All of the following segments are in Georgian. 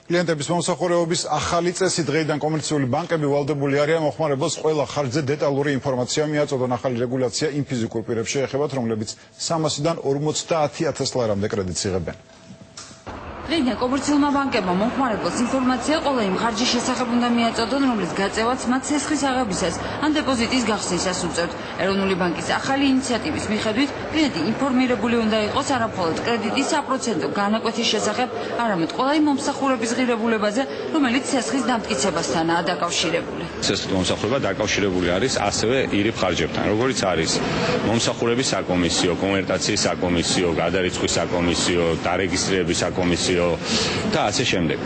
Klientების მომსახურების ახალი წესი დღეიდან კომერციული ბანკები ვალდებული არიან მოხმარებელს ყველა ხარჯზე დეტალური ინფორმაცია მიაწოდონ. ახალი რეგულაცია იმ ფიზიკურ პირებს შეეხებათ, რომლებიც 300-დან 50,000 ლარამდე კრედიტს იღებენ. დღეიდან კომერციულმა ბანკებმა მომხმარებელს ინფორმაცია ყველა იმ ხარჯის შესახებ უნდა მიაწოდონ, რომლის გაწევაც მათ ცესხის აღებისას ან დეპოზიტის გახსნისას უწევთ. ეროვნული ბანკის ახალი ინიციატივის მიხედვით, კლიენტი ინფორმირებული უნდა იყოს არამხოლოდ კრედიტის საპროცენტო განაკვეთის შესახებ, არამედ ყველა იმ მომსახურების ღირებულებაზე, რომელიც ცესხის დამტკიცებასთანაა დაკავშირებული. ცესხის მომსახურება დაკავშირებული არის ასევე ირიბ ხარჯებთან, როგორიც არის მომსახურების საკომისიო, კონვერტაციის საკომისიო, გადარიცხვის საკომისიო, დარეგისტრირების საკომისიო და ასე შემდეგ,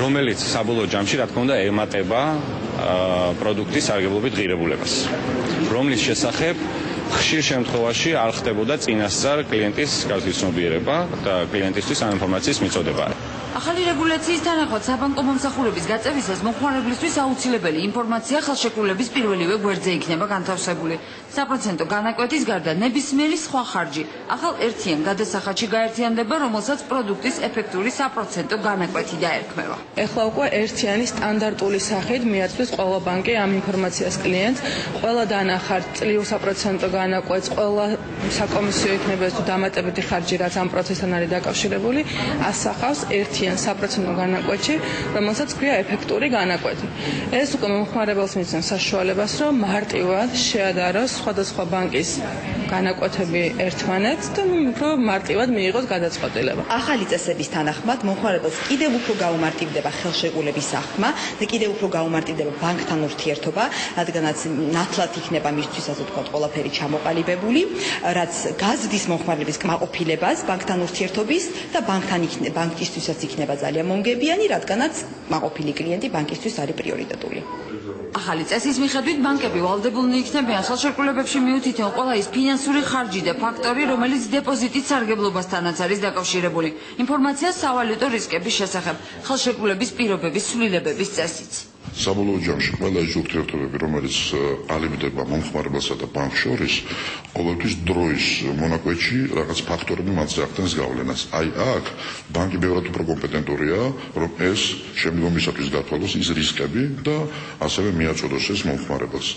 რომელიც საბოლოო ჯამში რა თქმა უნდა ემატება პროდუქტის სარგებლობით ღირებულებას, რომლის შესახებ ხშირ შემთხვევაში არ ხდებოდა წინასწარ კლიენტის გარდაცნობიერება და კლიენტისთვის ამ ინფორმაციის მიწოდება. ახალი რეგულაციის თანახმად საბანკო მომსახურების გაწევისას მომხმარებლისთვის აუცილებელი ინფორმაცია ხელშეკრულების პირველივე გვერდზე იქნება განთავსებული. საპროცენტო განაკვეთის გარდა ნებისმიერი სხვა ხარჯი ახალ ერთიან გადასახადში გაერთიანდება, რომელსაც პროდუქტის ეფექტური საპროცენტო განაკვეთი დაერქმევა. ეხლა უკვე ერთიანი სტანდარტული სახით მიაწვდის ყველა ბანკი ამ ინფორმაციას კლიენტს, ყველა დანახარჯ, წლიურ საპროცენტო განაკვეთს, ყველა საკომისიო იქნება თუ დამატებითი ხარჯი, რაც ამ პროცესთან არის დაკავშირებული, ასახავს ერთიან საპროცენტო განაკვეთში, რომელსაც ქვია ეფექტური განაკვეთი. ეს უკვე მომხმარებელს მისცემს საშუალებას, რომ მარტივად შეადაროს სხვადასხვა ბანკის განაკვეთები ერთმანეთს და უფრო მარტივად მიიღოს გადაწყვეტილება. ახალი წესების თანახმად მომხმარებელს კიდევ უფრო გაუმარტივდება ხელშეკრულების აღქმა და კიდევ უფრო გაუმარტივდება ბანკთან ურთიერთობა, რადგანაც ნათლად იქნება მისთვის, ასე ვთქვათ, ყველაფერი ჩამოყალიბებული, რაც გაზრდის მომხმარებლების კმაყოფილებას ბანკთან ურთიერთობის და ბანკისთვისაც იქნება ძალიან მომგებიანი, რადგანაც კმაყოფილი კლიენტი ბანკისთვის არის პრიორიტეტული. ახალი წესის მიხედვით ბანკები ვალდებულნი იქნებიან ხელშეკრულებებში მიუთითონ ყველა ის ფინანსური ხარჯი და ფაქტორი, რომელიც დეპოზიტის სარგებლობასთანაც არის დაკავშირებული. ინფორმაცია სავალუტო რისკების შესახებ, ხელშეკრულების პირობების ცვლილებების წესიც. საბოლოო ჯამში ყველა ის ურთიერთობები, რომელიც ალიმდება მომხმარებელსა და ბანკს შორის, ყოველთვის დროის მონაკვეთში რაღაც ფაქტორები მათზე ახდენს გავლენას. აი აქ ბანკი ბევრად უფრო კომპეტენტურია, რომ ეს შემდგომისათვის გათვალოს ის რისკები და ასევე მიაწოდოს ეს მომხმარებელს.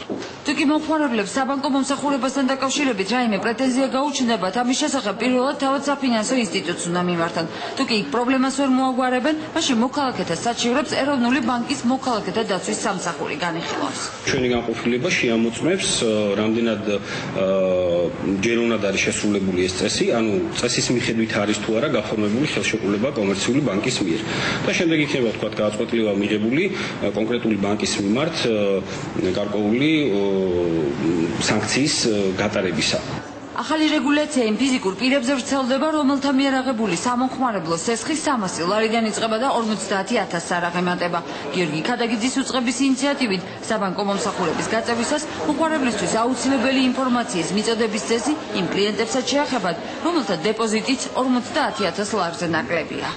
თუ კი მომხმარებლებს საბანკო მომსახურებასთან დაკავშირებით რაიმე პრეტენზია გაუჩნდებათ, ამის შესახებ პირველად თავად საფინანსო ინსტიტუტს უნდა მიმართონ. თუ კი იქ პრობლემას ვერ მოაგვარებენ, მაშინ მოქალაქეთა საჩივრებს ეროვნული ბანკის მოქალაქეთა დაცვის სამსახური განიხილავს. ჩვენი განყოფილება შეამოწმებს, რამდენად ჯერ უნდა არის შესრულებული ეს წესი, ანუ წესის მიხედვით არის თუ არა გაფორმებული ხელშეკრულება კომერციული ბანკის მიერ. და შემდეგ იქნება თქვა გადაწყვეტილება მიღებული კონკრეტული ბანკის მიმართ გარკვეული სანქციის გატარებისა. ახალი რეგულაცია იმ ფიზიკურ პირებზე ვრცელდება, რომელთა მიერ აღებული სამომხმარებლო სესხი 300 ლარიდან იწყება და 50,000 არაღ ემატება. გიორგი ქადაგიძის უწყების ინიციატივით საბანკო მომსახურების გაწევისას მომხმარებლისთვის აუცილებელი ინფორმაციის მიწოდების წესი იმ კლიენტებსაც შეეხებათ, რომელთა დეპოზიტიც 50,000 ლარზე ნაკლებია.